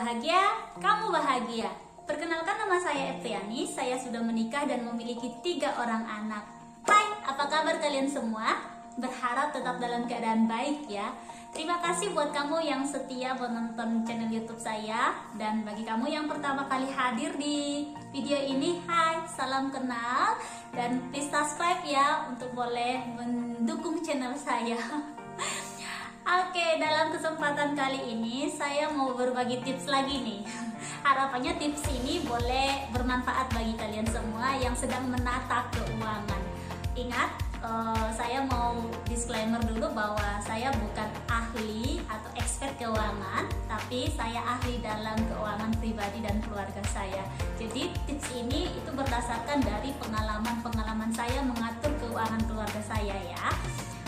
bahagia, kamu bahagia. Perkenalkan, nama saya Efriani. Saya sudah menikah dan memiliki 3 orang anak. Hai, apa kabar kalian semua? Berharap tetap dalam keadaan baik ya. Terima kasih buat kamu yang setia menonton channel YouTube saya. Dan bagi kamu yang pertama kali hadir di video ini, hai, salam kenal. Dan please subscribe ya untuk boleh mendukung channel saya. Oke, dalam kesempatan kali ini saya mau berbagi tips lagi nih. Harapannya tips ini boleh bermanfaat bagi kalian semua yang sedang menata keuangan. Ingat, saya mau disclaimer dulu bahwa saya bukan ahli atau expert keuangan, tapi saya ahli dalam keuangan pribadi dan keluarga saya. Jadi tips ini itu berdasarkan dari pengalaman saya mengatur keuangan keluarga saya ya.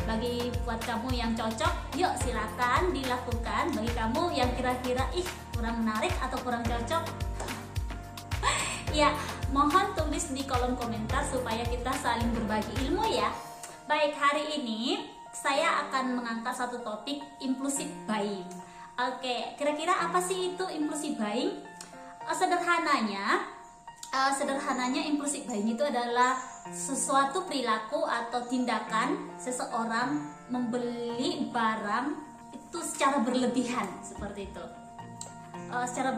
Bagi buat kamu yang cocok, yuk silakan dilakukan. Bagi kamu yang kira-kira kurang menarik atau kurang cocok, ya mohon tulis di kolom komentar supaya kita saling berbagi ilmu ya. Baik, hari ini saya akan mengangkat satu topik, impulsive buying. Oke, kira-kira apa sih itu impulsive buying? Sederhananya impulsive buying itu adalah sesuatu perilaku atau tindakan seseorang membeli barang itu secara berlebihan, seperti itu. Secara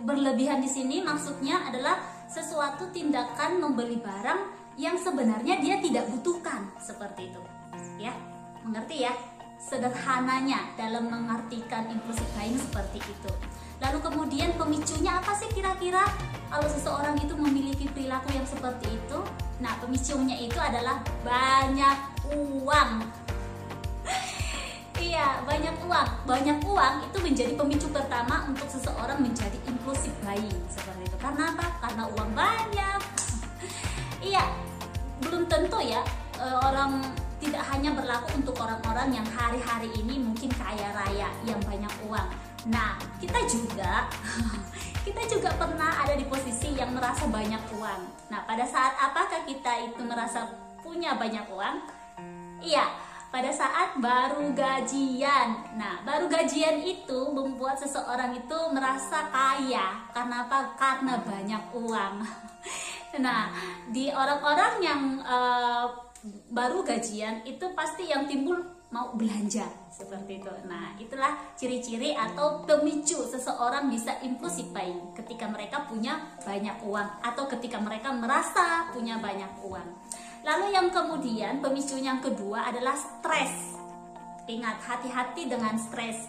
berlebihan di sini maksudnya adalah sesuatu tindakan membeli barang yang sebenarnya dia tidak butuhkan, seperti itu. Ya, mengerti ya? Sederhananya dalam mengartikan impulsive buying seperti itu. Lalu kemudian pemicunya apa sih kira-kira kalau seseorang itu memiliki perilaku yang seperti itu? Nah, pemicunya itu adalah banyak uang. Iya, banyak uang. Banyak uang itu menjadi pemicu pertama untuk seseorang menjadi impulsive buying seperti itu. Karena apa? Karena uang banyak. Iya, belum tentu ya orang, tidak hanya berlaku untuk orang-orang yang hari-hari ini mungkin kaya raya yang banyak uang. Nah, kita juga pernah ada di posisi yang merasa banyak uang. Nah, pada saat apakah kita itu merasa punya banyak uang? Iya, pada saat baru gajian. Nah, baru gajian itu membuat seseorang itu merasa kaya. Karena apa? Karena banyak uang. Nah, di orang-orang yang baru gajian itu pasti yang timbul mau belanja seperti itu. Nah, itulah ciri-ciri atau pemicu seseorang bisa impulsive buying ketika mereka punya banyak uang atau ketika mereka merasa punya banyak uang. Lalu yang kemudian pemicu yang kedua adalah stres. Ingat, hati-hati dengan stres.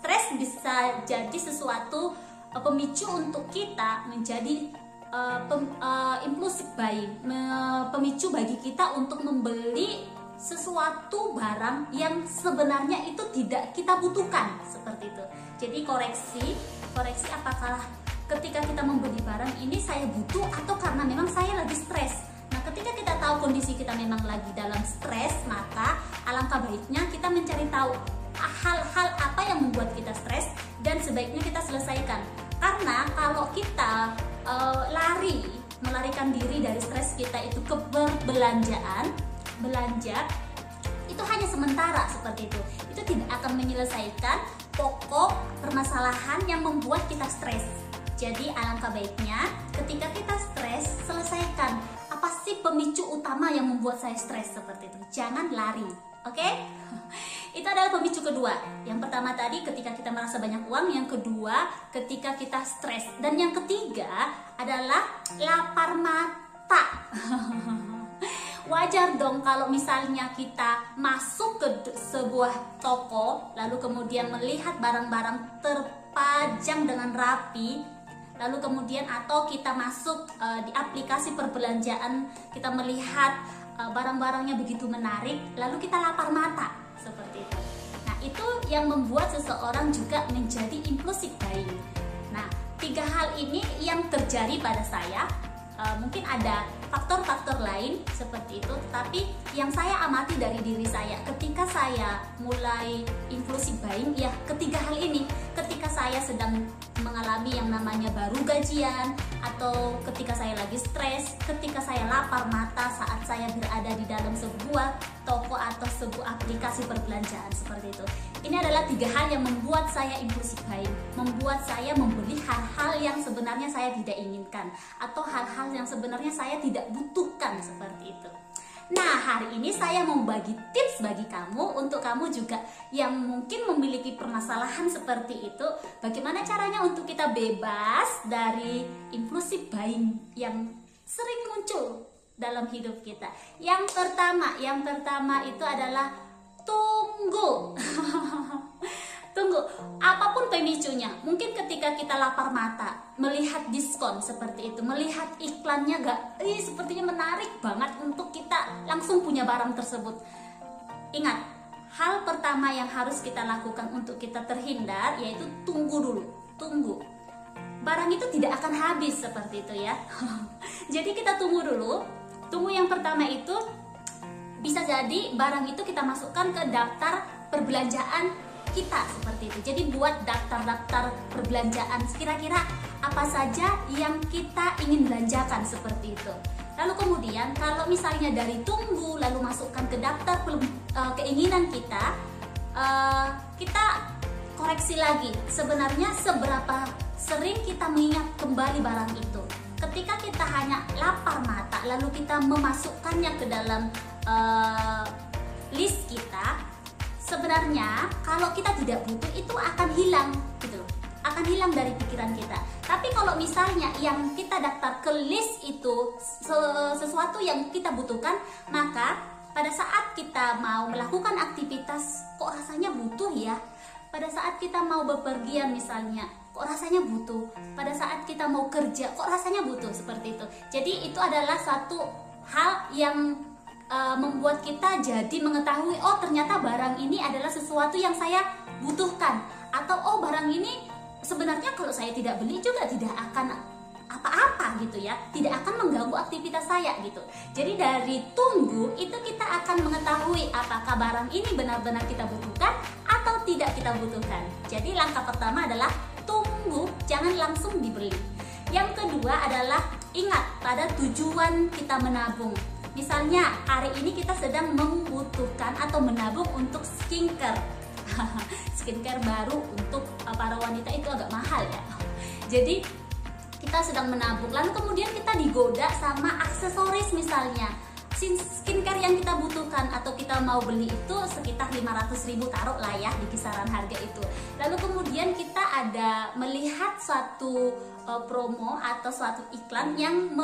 Stres bisa jadi sesuatu pemicu untuk kita menjadi impulsive buying, pemicu bagi kita untuk membeli sesuatu barang yang sebenarnya itu tidak kita butuhkan, seperti itu. Jadi koreksi apakah ketika kita membeli barang ini saya butuh atau karena memang saya lagi stres. Nah, ketika kita tahu kondisi kita memang lagi dalam stres, maka alangkah baiknya kita mencari tahu hal-hal apa yang membuat kita stres dan sebaiknya kita selesaikan. Karena kalau kita melarikan diri dari stres kita itu ke belanja itu hanya sementara, seperti itu. Itu tidak akan menyelesaikan pokok permasalahan yang membuat kita stres. Jadi alangkah baiknya ketika kita stres, selesaikan apa sih pemicu utama yang membuat saya stres, seperti itu. Jangan lari, oke? Itu adalah pemicu kedua. Yang pertama tadi ketika kita merasa banyak uang, yang kedua ketika kita stres, dan yang ketiga adalah lapar mata. Wajar dong kalau misalnya kita masuk ke sebuah toko, lalu kemudian melihat barang-barang terpajang dengan rapi, lalu kemudian atau kita masuk di aplikasi perbelanjaan, kita melihat barang-barangnya begitu menarik, lalu kita lapar mata, seperti itu. Nah, itu yang membuat seseorang juga menjadi impulsive buying. Nah, 3 hal ini yang terjadi pada saya. Mungkin ada faktor-faktor lain seperti itu, tapi yang saya amati dari diri saya ketika saya mulai impulsive buying, ya ketiga hal ini. Ketika saya sedang mengalami yang namanya baru gajian, atau ketika saya lagi stres, ketika saya lapar mata saat saya berada di dalam sebuah toko atau sebuah aplikasi perbelanjaan seperti itu. Ini adalah tiga hal yang membuat saya impulsive buying, membuat saya membeli hal-hal yang sebenarnya saya tidak inginkan, atau hal-hal yang sebenarnya saya tidak butuhkan seperti itu. Nah, hari ini saya mau bagi tips bagi kamu, untuk kamu juga yang mungkin memiliki permasalahan seperti itu. Bagaimana caranya untuk kita bebas dari impulsive buying yang sering muncul dalam hidup kita. Yang pertama itu adalah tunggu. Tunggu, apapun pemicunya. Mungkin ketika kita lapar mata, melihat diskon seperti itu, melihat iklannya sepertinya menarik banget untuk kita langsung punya barang tersebut. Ingat, hal pertama yang harus kita lakukan untuk kita terhindar yaitu tunggu dulu. Tunggu. Barang itu tidak akan habis seperti itu ya. Jadi kita tunggu dulu. Tunggu yang pertama itu bisa jadi barang itu kita masukkan ke daftar perbelanjaan kita seperti itu. Jadi buat daftar-daftar perbelanjaan, kira-kira apa saja yang kita ingin belanjakan seperti itu. Lalu kemudian kalau misalnya dari tunggu lalu masukkan ke daftar keinginan kita, kita koreksi lagi sebenarnya seberapa sering kita mengingat kembali barang itu. Ketika kita hanya lapar mata lalu kita memasukkannya ke dalam list kita, sebenarnya kalau kita tidak butuh itu akan hilang gitu, akan hilang dari pikiran kita. Tapi kalau misalnya yang kita daftar ke list itu sesuatu yang kita butuhkan, maka pada saat kita mau melakukan aktivitas, kok rasanya butuh ya. Pada saat kita mau bepergian misalnya, kok rasanya butuh. Pada saat kita mau kerja, kok rasanya butuh, seperti itu. Jadi itu adalah satu hal yang membuat kita jadi mengetahui, oh ternyata barang ini adalah sesuatu yang saya butuhkan, atau oh barang ini sebenarnya kalau saya tidak beli juga tidak akan apa-apa gitu ya, tidak akan mengganggu aktivitas saya gitu. Jadi dari tunggu itu kita akan mengetahui apakah barang ini benar-benar kita butuhkan atau tidak kita butuhkan. Jadi langkah pertama adalah tunggu, jangan langsung dibeli. Yang kedua adalah ingat pada tujuan kita menabung. Misalnya hari ini kita sedang membutuhkan atau menabung untuk skincare. Skincare baru untuk para wanita itu agak mahal ya. Jadi kita sedang menabung, lalu kemudian kita digoda sama aksesoris misalnya. Skincare yang kita butuhkan atau kita mau beli itu sekitar 500.000, taruh lah ya di kisaran harga itu. Lalu kemudian kita ada melihat suatu promo atau suatu iklan yang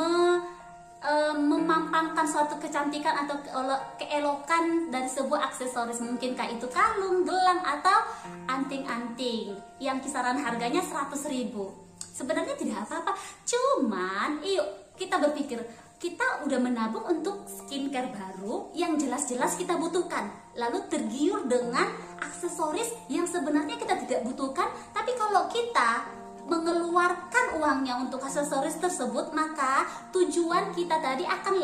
memampangkan suatu kecantikan atau keelokan dari sebuah aksesoris, mungkin kayak itu kalung, gelang, atau anting-anting yang kisaran harganya 100.000. Sebenarnya tidak apa-apa, cuman yuk kita berpikir, kita udah menabung untuk skincare baru yang jelas-jelas kita butuhkan, lalu tergiur dengan aksesoris yang sebenarnya kita tidak butuhkan. Tapi kalau kita mengeluarkan uangnya untuk aksesoris tersebut, maka tujuan kita tadi akan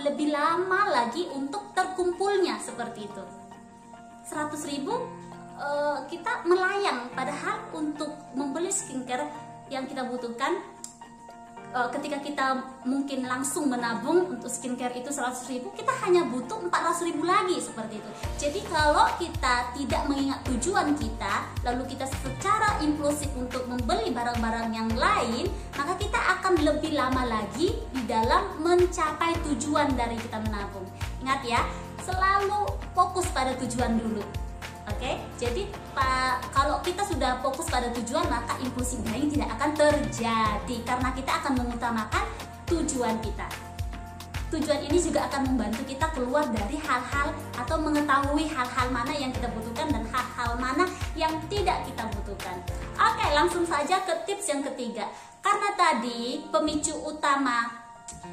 lebih lama lagi untuk terkumpulnya seperti itu. 100.000 kita melayang, padahal untuk membeli skincare yang kita butuhkan, ketika kita mungkin langsung menabung untuk skincare itu 100.000, kita hanya butuh 400.000 lagi seperti itu. Jadi kalau kita tidak mengingat tujuan kita, lalu kita secara impulsif untuk membeli barang-barang yang lain, maka kita akan lebih lama lagi di dalam mencapai tujuan dari kita menabung. Ingat ya, selalu fokus pada tujuan dulu. Oke, jadi kalau kita sudah fokus pada tujuan, maka impulsif buying tidak akan terjadi karena kita akan mengutamakan tujuan kita. Tujuan ini juga akan membantu kita keluar dari hal-hal atau mengetahui hal-hal mana yang kita butuhkan dan hal-hal mana yang tidak kita butuhkan. Oke, langsung saja ke tips yang ketiga. Karena tadi pemicu utama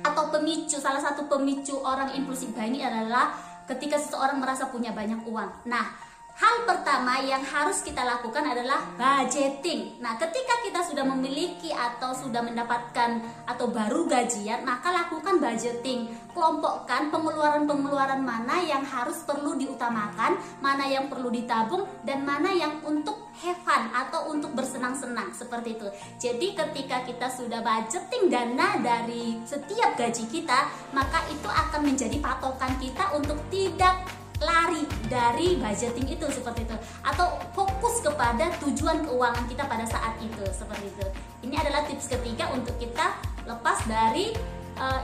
atau salah satu pemicu orang impulsif buying adalah ketika seseorang merasa punya banyak uang. Nah, hal pertama yang harus kita lakukan adalah budgeting. Nah, ketika kita sudah memiliki atau sudah mendapatkan atau baru gajian, maka lakukan budgeting. Kelompokkan pengeluaran-pengeluaran mana yang harus perlu diutamakan, mana yang perlu ditabung, dan mana yang untuk have fun atau untuk bersenang-senang, seperti itu. Jadi ketika kita sudah budgeting dana dari setiap gaji kita, maka itu akan menjadi patokan kita untuk tidak lari dari budgeting itu, seperti itu, atau fokus kepada tujuan keuangan kita pada saat itu, seperti itu. Ini adalah tips ketiga untuk kita lepas dari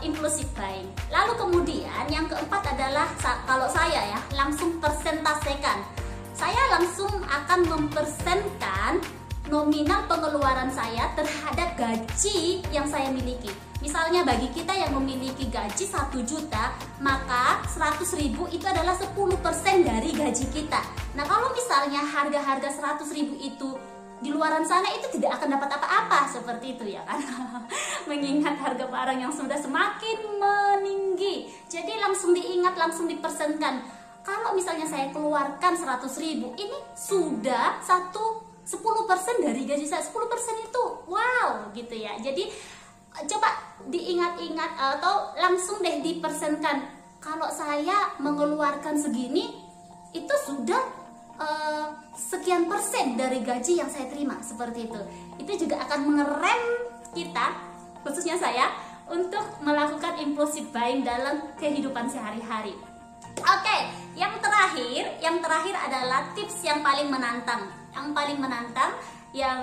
impulsive buying. Lalu kemudian yang keempat adalah kalau saya ya langsung persentasekan. Saya langsung akan mempersenkan nominal pengeluaran saya terhadap gaji yang saya miliki. Misalnya bagi kita yang memiliki gaji 1 juta, maka 100.000 itu adalah 10% dari gaji kita. Nah, kalau misalnya harga-harga 100.000 itu di luaran sana itu tidak akan dapat apa-apa, seperti itu ya kan. Mengingat harga barang yang sudah semakin meninggi. Jadi langsung diingat, langsung dipersenkan. Kalau misalnya saya keluarkan 100.000, ini sudah 10% dari gaji saya. 10% itu wow gitu ya. Jadi coba diingat-ingat atau langsung deh dipersenkan. Kalau saya mengeluarkan segini, itu sudah sekian persen dari gaji yang saya terima, seperti itu. Itu juga akan mengerem kita, khususnya saya, untuk melakukan impulsive buying dalam kehidupan sehari-hari. Oke, yang terakhir adalah tips yang paling menantang. Yang paling menantang yang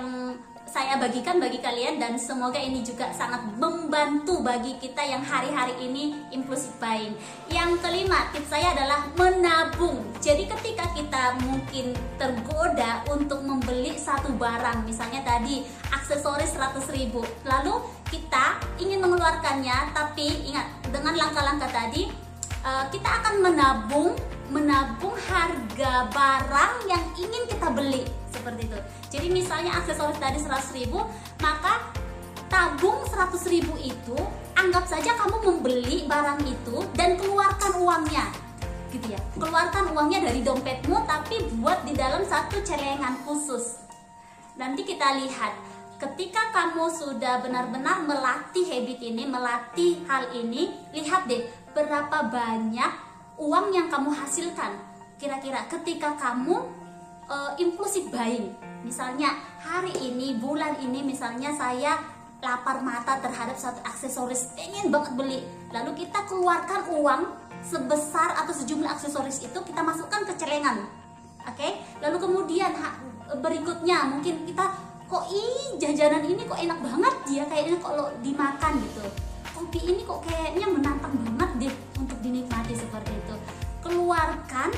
saya bagikan bagi kalian, dan semoga ini juga sangat membantu bagi kita yang hari-hari ini impulsive buying. Yang kelima, tips saya adalah menabung. Jadi ketika kita mungkin tergoda untuk membeli satu barang, misalnya tadi aksesoris 100.000, lalu kita ingin mengeluarkannya, tapi ingat dengan langkah-langkah tadi kita akan menabung harga barang yang ingin kita beli, seperti itu. Jadi misalnya aksesoris tadi 100.000, maka tabung 100.000 itu anggap saja kamu membeli barang itu dan keluarkan uangnya, gitu ya. Keluarkan uangnya dari dompetmu, tapi buat di dalam satu celengan khusus. Nanti kita lihat, ketika kamu sudah benar-benar melatih habit ini, melatih hal ini, lihat deh berapa banyak uang yang kamu hasilkan kira-kira ketika kamu impulsive buying. Misalnya hari ini, bulan ini, misalnya saya lapar mata terhadap satu aksesoris, ingin banget beli, lalu kita keluarkan uang sebesar atau sejumlah aksesoris itu kita masukkan ke celengan. Oke? Lalu kemudian berikutnya mungkin kita kok jajanan ini kok enak banget ya, kayaknya kalau dimakan gitu. Kopi ini kok kayaknya menantang banget deh untuk dinikmati, seperti itu. Keluarkan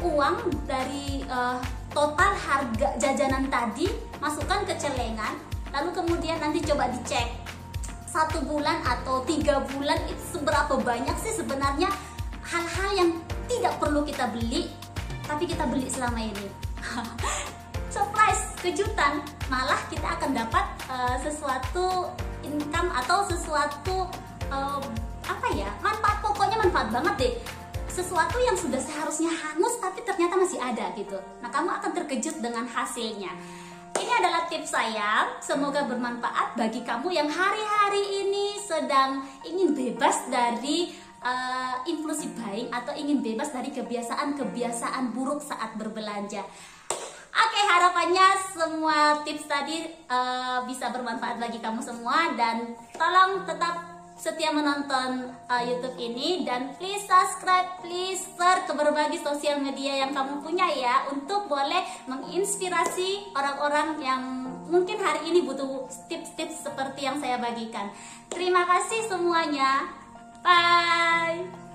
uang dari total harga jajanan tadi, masukkan ke celengan, lalu kemudian nanti coba dicek 1 bulan atau 3 bulan itu seberapa banyak sih sebenarnya hal-hal yang tidak perlu kita beli tapi kita beli selama ini. Surprise, kejutan, malah kita akan dapat sesuatu income atau sesuatu manfaat, pokoknya manfaat banget deh. Sesuatu yang sudah seharusnya hangus tapi ternyata masih ada gitu. Nah, kamu akan terkejut dengan hasilnya. Ini adalah tips saya, semoga bermanfaat bagi kamu yang hari-hari ini sedang ingin bebas dari impulsive buying atau ingin bebas dari kebiasaan-kebiasaan buruk saat berbelanja. Oke, harapannya semua tips tadi bisa bermanfaat bagi kamu semua, dan tolong tetap setia menonton YouTube ini, dan please subscribe, please share ke berbagai sosial media yang kamu punya ya, untuk boleh menginspirasi orang-orang yang mungkin hari ini butuh tips-tips seperti yang saya bagikan. Terima kasih semuanya. Bye.